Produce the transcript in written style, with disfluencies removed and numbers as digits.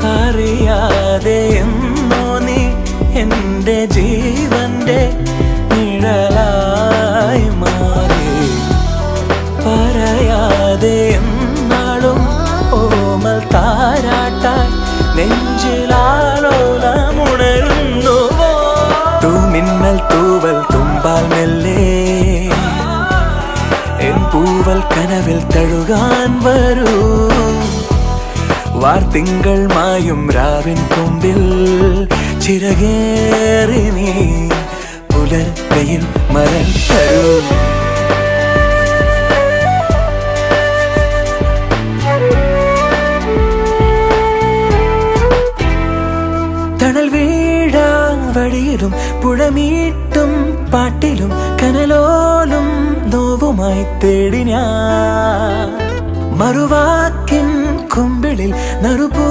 അറിയാതെ എന്നോ നീ എൻ്റെ ജീവന്റെ നിഴലായി മാറി. പറയാതെ എന്നാളും ഓമൽ താരാട്ടായി നെഞ്ചിലാലോലമുണരുന്നുവോ. തൂമിന്നൽ തൂവൽ തുമ്പാൽ മെല്ലെ എൻ പൂവൽ കനവിൽ തഴുകാൻ വരൂ. വാർത്തിങ്കൾ മായും രാവിൻ കൊമ്പിൽ ചിറകേറി നീ പുലർക്കയിൽ മരം തരൂ. തണൽ വീഴാ വഴിയിലും പുഴമീട്ടും പാട്ടിലും കനലോലും നോവുമായി തേടി ഞാൻ. മറുവാക്കിൻ കുമ്പിളിൽ നറുപൂ